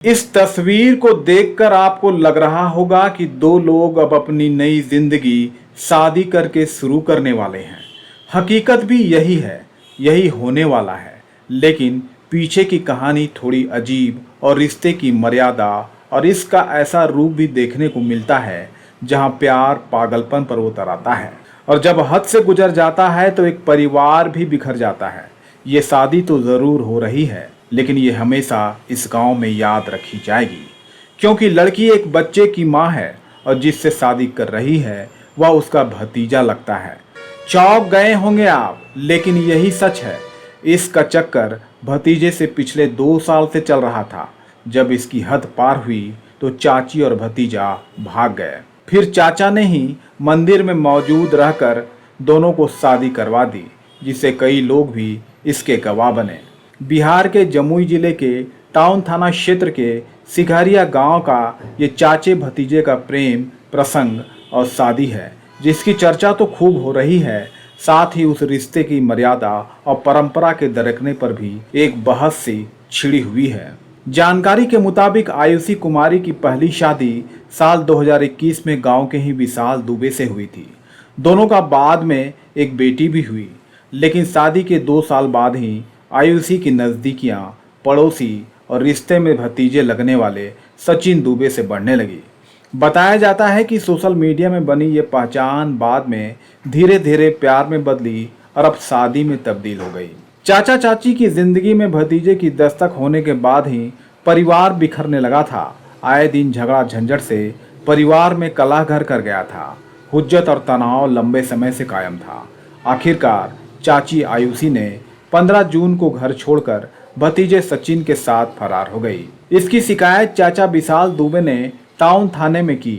इस तस्वीर को देखकर आपको लग रहा होगा कि दो लोग अब अपनी नई जिंदगी शादी करके शुरू करने वाले हैं। हकीकत भी यही है, यही होने वाला है। लेकिन पीछे की कहानी थोड़ी अजीब और रिश्ते की मर्यादा और इसका ऐसा रूप भी देखने को मिलता है जहां प्यार पागलपन पर उतर आता है और जब हद से गुजर जाता है तो एक परिवार भी बिखर जाता है। ये शादी तो ज़रूर हो रही है, लेकिन ये हमेशा इस गांव में याद रखी जाएगी, क्योंकि लड़की एक बच्चे की माँ है और जिससे शादी कर रही है वह उसका भतीजा लगता है। चौंक गए होंगे आप, लेकिन यही सच है। इसका चक्कर भतीजे से पिछले 2 साल से चल रहा था। जब इसकी हद पार हुई तो चाची और भतीजा भाग गए। फिर चाचा ने ही मंदिर में मौजूद रहकर दोनों को शादी करवा दी, जिससे कई लोग भी इसके गवाह बने। बिहार के जमुई जिले के टाउन थाना क्षेत्र के सिघारिया गांव का ये चाचे भतीजे का प्रेम प्रसंग और शादी है, जिसकी चर्चा तो खूब हो रही है। साथ ही उस रिश्ते की मर्यादा और परंपरा के दरकने पर भी एक बहस सी छिड़ी हुई है। जानकारी के मुताबिक आयुषी कुमारी की पहली शादी साल 2021 में गांव के ही विशाल दुबे से हुई थी। दोनों का बाद में एक बेटी भी हुई, लेकिन शादी के 2 साल बाद ही आयुषी की नज़दीकियां पड़ोसी और रिश्ते में भतीजे लगने वाले सचिन दुबे से बढ़ने लगी। बताया जाता है कि सोशल मीडिया में बनी ये पहचान बाद में धीरे धीरे प्यार में बदली और अब शादी में तब्दील हो गई। चाचा चाची की जिंदगी में भतीजे की दस्तक होने के बाद ही परिवार बिखरने लगा था। आए दिन झगड़ा झंझट से परिवार में कलह घर कर गया था। हुज्जत और तनाव लंबे समय से कायम था। आखिरकार चाची आयुषी ने 15 जून को घर छोड़कर भतीजे सचिन के साथ फरार हो गई। इसकी शिकायत चाचा विशाल दुबे ने टाउन थाने में की।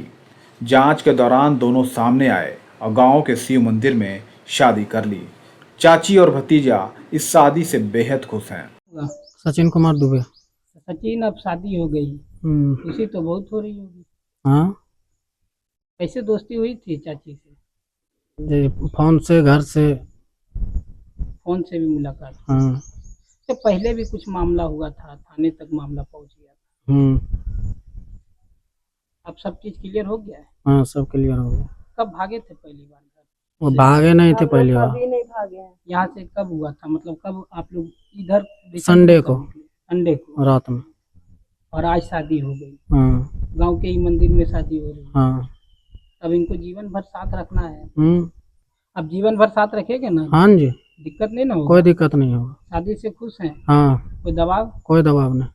जांच के दौरान दोनों सामने आए और गांव के शिव मंदिर में शादी कर ली। चाची और भतीजा इस शादी से बेहद खुश हैं। सचिन कुमार दुबे। सचिन, अब शादी हो गई, खुशी तो बहुत हो रही होगी। हाँ, कैसे दोस्ती हुई थी चाची से? ये फोन से, घर से। फोन से भी मुलाकात? हाँ। तो पहले भी कुछ मामला हुआ था, थाने तक मामला पहुंच गया था। अब सब चीज क्लियर हो गया है? हाँ, सब क्लियर हो गया। कब भागे थे पहली बार घर? वो भागे नहीं थे पहली बार। कभी नहीं भागे हैं। यहाँ से कब हुआ था, मतलब कब आप लोग इधर? संडे को। संडे को रात में। और आज शादी हो गई। हाँ। गांव के ही मंदिर में शादी हो रही है। हाँ। अब इनको जीवन भर साथ रखना है। हम्म। अब जीवन भर साथ रखेंगे ना? हाँ जी। दिक्कत नहीं ना होगा? कोई दिक्कत नहीं होगा। शादी से खुश हैं? हाँ। कोई दबाव? कोई दबाव नहीं।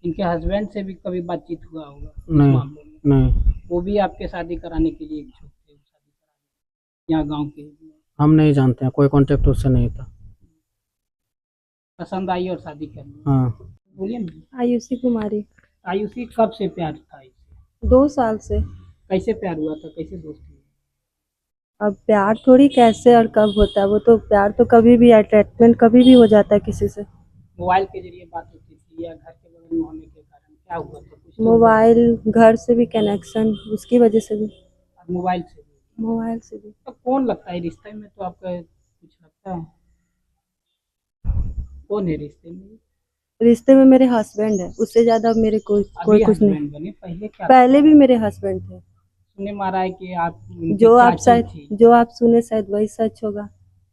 इनके हस्बैंड से भी कभी बातचीत हुआ होगा इस नहीं। मामले में? नहीं, वो भी आपके शादी कराने के लिए इच्छुक थे, शादी कराने यहाँ गांव के? हम नहीं जानते हैं, कोई कांटेक्ट उससे नहीं था। पसंद आई और शादी करनी? हाँ। बोलिए ना। आयुषी कुमारी। आयुषी, कब से प्यार था इससे? 2 साल से। कैसे प्यार हुआ था, कैसे दोस्ती हुई? अब प्यार थोड़ी कैसे और कब होता है, वो तो प्यार तो कभी भी, अटैचमेंट कभी भी हो जाता है किसी से। मोबाइल के जरिए बात होती थी या घर के बगल में होने के कारण क्या हुआ था? कुछ तो मोबाइल, घर से भी कनेक्शन, उसकी वजह से भी। और मोबाइल से भी? मोबाइल से भी। तो कौन लगता है रिश्ते में? तो आपका कुछ लगता है? कौन है रिश्ते में? रिश्ते में मेरे हस्बैंड है, उससे ज्यादा मेरे कोई अभी कुछ नहीं। हस्बैंड बने, पहले क्या? पहले भी मेरे हस्बैंड थे। सुनने में आ रहा है कि आप उनकी जो आप चाची शायद, थी। जो आप सुने शायद वही सच होगा।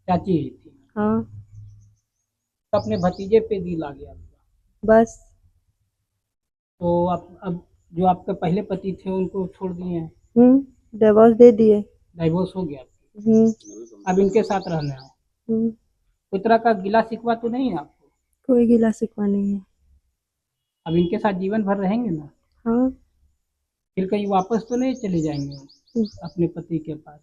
चाची ही थी? हाँ, तो अपने भतीजे पे दिल आ गया आपका? बस। तो आप अब जो आपके पहले पति थे उनको छोड़ दिए हैं? डिवोर्स दे दिए। डाइवोर्स हो गया? हम्म। अब इनके साथ रहना है? हम्म। कोई तरह का गिला शिकवा तो नहीं है आपको? कोई गिला शिकवा नहीं है। अब इनके साथ जीवन भर रहेंगे ना? हाँ। फिर कहीं वापस तो नहीं चले जाएंगे अपने पति के पास?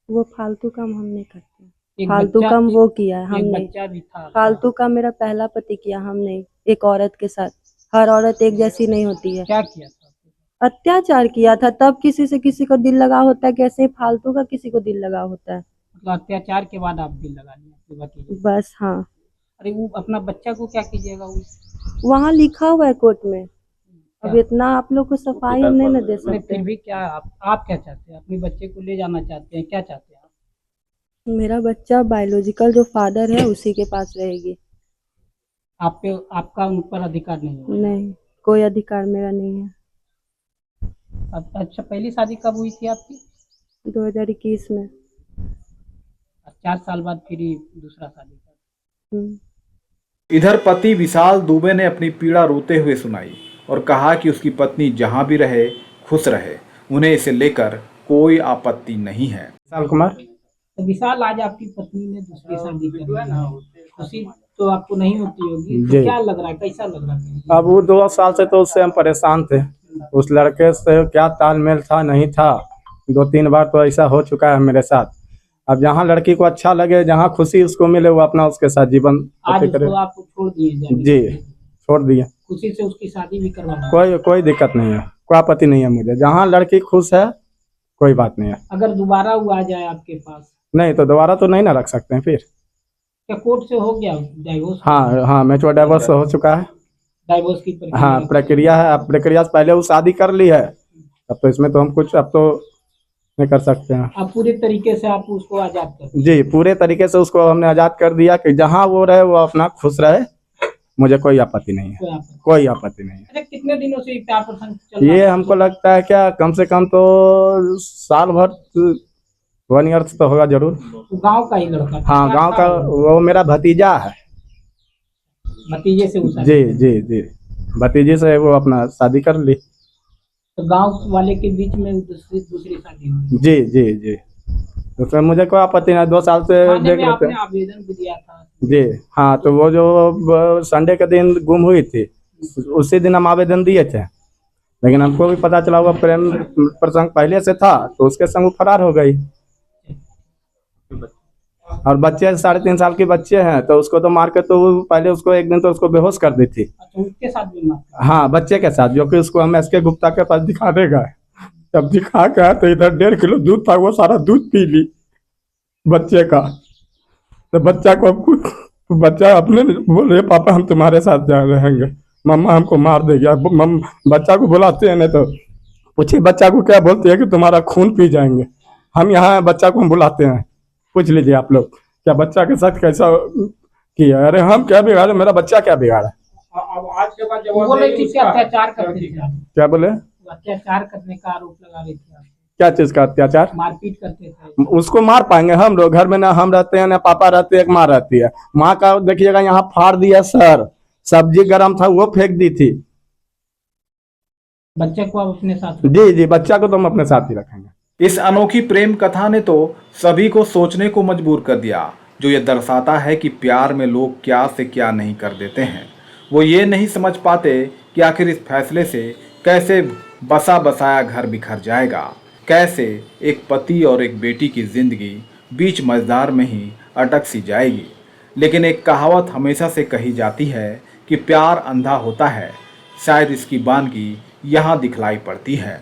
वो फालतू काम हम नहीं करते। एक फालतू बच्चा, काम वो किया है, हम एक नहीं। बच्चा भी था? फालतू काम मेरा पहला पति किया, हम नहीं। एक औरत के साथ, हर औरत एक जैसी नहीं होती है। क्या किया था? अत्याचार किया था, तब किसी से किसी को दिल लगा होता है, कैसे फालतू का किसी को दिल लगा होता है। मतलब अत्याचार के बाद आप दिल लगा लिया अपने भतीजे? बस। हाँ। अरे वो अपना बच्चा को क्या कीजिएगा? वहाँ लिखा हुआ है कोर्ट में। अब इतना आप लोग को सफाई हम नहीं ना दे नहीं, सकते। फिर भी क्या आप क्या चाहते हैं? अपने बच्चे को ले जाना चाहते हैं? क्या चाहते हैं आप? मेरा बच्चा बायोलॉजिकल जो फादर है उसी के पास रहेगी। आप पे, आपका उन पर अधिकार नहीं है? नहीं। कोई अधिकार मेरा नहीं है। अच्छा, पहली शादी कब हुई थी आपकी? 2021 में। 4 साल बाद फिर ही दूसरा शादी कर। हम्म। इधर पति विशाल दुबे ने अपनी पीड़ा रोते हुए सुनाई और कहा कि उसकी पत्नी जहां भी रहे खुश रहे, उन्हें इसे लेकर कोई आपत्ति नहीं है। विशाल कुमार। तो विशाल, आज आपकी पत्नी ने दूसरी शादी कर ली है, खुशी तो आपको नहीं होती होगी, तो जी। क्या लग रहा है, कैसा लग रहा है? अब वो 2 साल से तो उससे हम परेशान थे। उस लड़के से क्या तालमेल था नहीं था, 2-3 बार तो ऐसा हो चुका है मेरे साथ। अब जहाँ लड़की को अच्छा लगे, जहाँ खुशी उसको मिले, वो अपना उसके साथ जीवन आज व्यतीत करे। उसको आप छोड़ दिए जाने जी, के लिए। छोड़ दिए। खुशी से उसकी शादी भी करवाना। कोई दिक्कत नहीं है, कोई आपत्ति नहीं है मुझे। जहाँ लड़की खुश है कोई बात नहीं है। अगर दोबारा वो आ जाए आपके पास, नहीं तो दोबारा तो नहीं ना रख सकते हैं फिर। क्या कोर्ट से हो गया डाइवोर्स? हाँ, मैच्योर डाइवोर्स हो चुका है। डाइवोर्स की प्रक्रिया? हाँ, प्रक्रिया है। अब प्रक्रिया से पहले वो शादी कर ली है, अब तो इसमें तो हम कुछ अब तो नहीं कर सकते हैं। आप पूरे तरीके से आप उसको आजाद कर दें। जी, पूरे तरीके से उसको हमने आज़ाद कर दिया कि जहाँ वो रहे वो अपना खुश रहे, मुझे कोई आपत्ति नहीं है, कोई आपत्ति? कोई आपत्ति नहीं है। अच्छा, कितने दिनों से ये प्यार प्रसंग चल रहा ये है? हमको लगता है क्या कम से कम तो साल भर, 1 ईयर तो होगा जरूर। वो गांव का ही लड़का था? हाँ, क्या गांव था का वो? वो मेरा भतीजा है। भतीजे से वो शादी? जी जी जी, भतीजे से वो अपना शादी कर ली। तो गांव वाले के बीच में दूसरी शादी हुई? जी जी जी, उसमें मुझे कोई आपत्ति नहीं, 2 साल से थाने देख में लेते आपने हैं। आवेदन भी दिया था? जी हाँ, तो वो जो संडे के दिन गुम हुई थी, उसी दिन हम आवेदन दिए थे, लेकिन हमको भी पता चला हुआ प्रेम प्रसंग पहले से था, तो उसके संग वो फरार हो गई। और बच्चे 3.5 साल के बच्चे हैं, तो उसको तो मार के तो पहले उसको एक दिन तो उसको बेहोश कर दी थी। अच्छा, उसके साथ भी मार? हाँ, बच्चे के साथ, जो कि उसको हम एसके गुप्ता के पास दिखा देगा। जब दिखा के आया तो इधर 1.5 किलो दूध था, वो सारा दूध पी ली बच्चे का। तो बच्चा को बच्चा अपने बोले पापा हम तुम्हारे साथ जा रहेंगे, मम्मा हमको मार देगी। अब बच्चा को बुलाते हैं, नहीं तो पूछिए बच्चा को क्या बोलते हैं कि तुम्हारा खून पी जाएंगे। हम यहाँ बच्चा को हम बुलाते हैं, पूछ लीजिए आप लोग क्या बच्चा के साथ कैसा किया। अरे हम क्या बिगाड़े, मेरा बच्चा क्या बिगाड़ा। अब आज के बाद वो बोले थी कि अत्याचार करते थे आप? क्या बोले? अत्याचार करने का आरोप लगा रहे थे आप? क्या चीज का अत्याचार? मारपीट करते थे? उसको मार पाएंगे हम लोग? घर में ना हम रहते हैं ना पापा रहते हैं, एक माँ रहती है। माँ का देखिएगा यहाँ फाड़ दिया सर, सब्जी गरम था वो फेंक दी थी। बच्चे को आप अपने साथ? जी जी, बच्चा को तो हम अपने साथ ही रखेंगे। इस अनोखी प्रेम कथा ने तो सभी को सोचने को मजबूर कर दिया, जो ये दर्शाता है कि प्यार में लोग क्या से क्या नहीं कर देते हैं। वो ये नहीं समझ पाते कि आखिर इस फैसले से कैसे बसा बसाया घर बिखर जाएगा, कैसे एक पति और एक बेटी की जिंदगी बीच मझधार में ही अटक सी जाएगी। लेकिन एक कहावत हमेशा से कही जाती है कि प्यार अंधा होता है, शायद इसकी बानगी यहाँ दिखलाई पड़ती है।